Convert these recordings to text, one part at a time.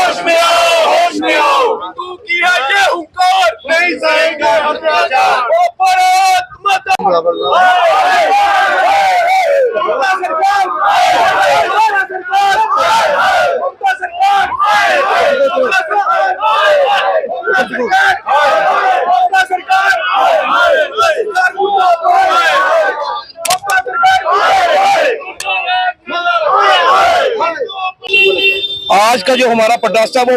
होश में आओ, होश में आओ। हिंदू की है ये हुंकार, नहीं सहेंगे अत्याचार। ओ भारत माता आज का जो हमारा प्रोटेस्ट है वो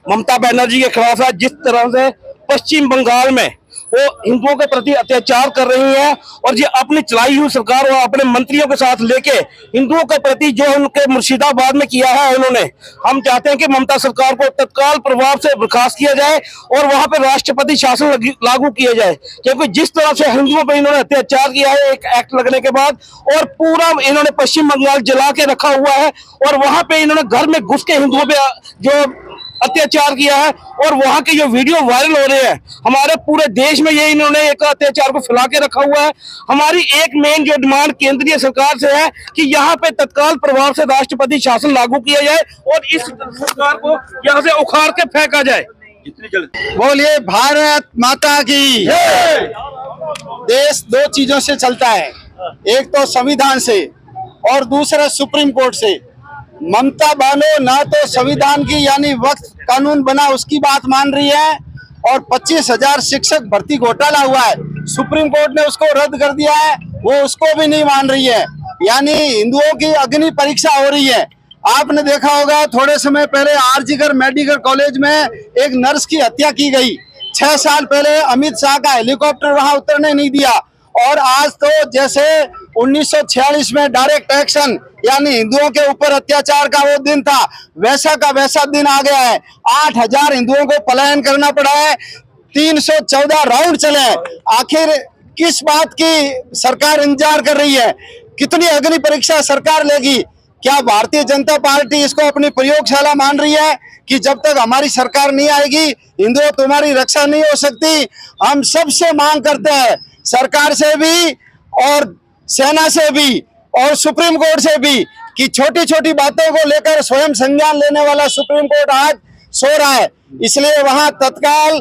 ममता बनर्जी के खिलाफ है। जिस तरह से पश्चिम बंगाल में वो हिंदुओं के प्रति अत्याचार कर रही है और ये अपनी चलाई हुई सरकार और अपने मंत्रियों के साथ लेके हिंदुओं के प्रति जो उनके मुर्शिदाबाद में किया है उन्होंने, हम चाहते हैं कि ममता सरकार को तत्काल प्रभाव से बर्खास्त किया जाए और वहां पे राष्ट्रपति शासन लागू किया जाए, क्योंकि जिस तरह से हिंदुओं पर इन्होंने अत्याचार किया है एक एक्ट लगने के बाद, और पूरा इन्होंने पश्चिम बंगाल जला के रखा हुआ है और वहां पे इन्होंने घर में घुस के हिंदुओं पे जो अत्याचार किया है और वहां के जो वीडियो वायरल हो रहे हैं हमारे पूरे देश में, ये इन्होंने एक अत्याचार को फैला के रखा हुआ है। हमारी एक मेन जो डिमांड केंद्रीय सरकार से है कि यहाँ पे तत्काल प्रभाव से राष्ट्रपति शासन लागू किया जाए और इस सरकार को यहाँ से उखाड़ के फेंका जाए। जितनी जल्दी बोलिए भारत माता की। देश दो चीजों से चलता है, एक तो संविधान से और दूसरा सुप्रीम कोर्ट से। ममता बानो ना तो संविधान की यानी वक्त कानून बना उसकी बात मान रही है और 25,000 शिक्षक भर्ती घोटाला हुआ है, सुप्रीम कोर्ट ने उसको रद्द कर दिया है, वो उसको भी नहीं मान रही है। यानी हिंदुओं की अग्नि परीक्षा हो रही है। आपने देखा होगा थोड़े समय पहले आरजीकर मेडिकल कॉलेज में एक नर्स की हत्या की गई। 6 साल पहले अमित शाह का हेलीकॉप्टर वहां उतरने नहीं दिया और आज तो जैसे 1946 में डायरेक्ट एक्शन यानी हिंदुओं के ऊपर अत्याचार का वो दिन था, वैसा का वैसा दिन आ गया है। 8,000 हिंदुओं को पलायन करना पड़ा है, 314 राउंड चले हैं। आखिर किस बात की सरकार इंतजार कर रही है? कितनी अग्नि परीक्षा सरकार लेगी? क्या भारतीय जनता पार्टी इसको अपनी प्रयोगशाला मान रही है कि जब तक हमारी सरकार नहीं आएगी हिंदुओं तुम्हारी रक्षा नहीं हो सकती? हम सबसे मांग करते हैं, सरकार से भी और सेना से भी और सुप्रीम कोर्ट से भी, कि छोटी छोटी बातों को लेकर स्वयं संज्ञान लेने वाला सुप्रीम कोर्ट आज सो रहा है। इसलिए वहां तत्काल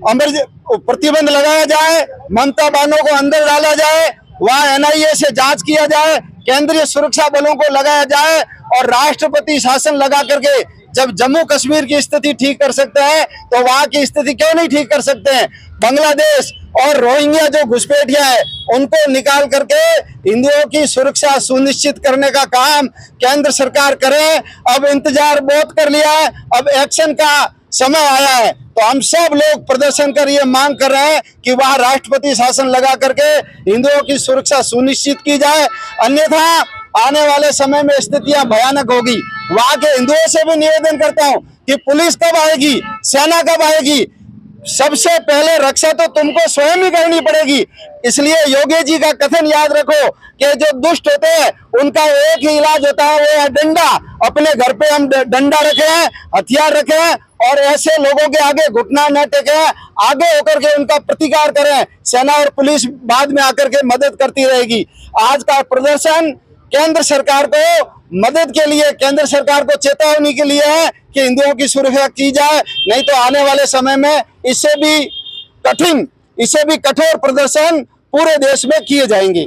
प्रतिबंध लगाया जाए, ममता बानो को अंदर डाला जाए, वहां एनआईए से जांच किया जाए, केंद्रीय सुरक्षा बलों को लगाया जाए और राष्ट्रपति शासन लगा करके जब जम्मू कश्मीर की स्थिति ठीक कर सकते हैं तो वहां की स्थिति क्यों नहीं ठीक कर सकते हैं? बांग्लादेश और रोहिंग्या जो घुसपैठिया है उनको निकाल करके हिंदुओं की सुरक्षा सुनिश्चित करने का काम केंद्र सरकार करे। अब इंतजार बहुत कर लिया है, अब एक्शन का समय आया है। तो हम सब लोग प्रदर्शन कर ये मांग कर रहे हैं कि वहां राष्ट्रपति शासन लगा करके हिंदुओं की सुरक्षा सुनिश्चित की जाए, अन्यथा आने वाले समय में स्थितियां भयानक होगी। वहां के हिंदुओं से भी निवेदन करता हूं कि पुलिस कब आएगी, सेना कब आएगी? सबसे पहले रक्षा तो तुमको स्वयं ही करनी पड़ेगी। इसलिए योगी जी का कथन याद रखो कि जो दुष्ट होते हैं उनका एक ही इलाज होता है, वो है डंडा। अपने घर पे हम डंडा रखें, हथियार रखें और ऐसे लोगों के आगे घुटना न टेकें, आगे होकर के उनका प्रतिकार करें। सेना और पुलिस बाद में आकर के मदद करती रहेगी। आज का प्रदर्शन केंद्र सरकार को मदद के लिए, केंद्र सरकार को चेतावनी के लिए है कि हिंदुओं की सुरक्षा की जाए, नहीं तो आने वाले समय में इससे भी कठोर प्रदर्शन पूरे देश में किए जाएंगे।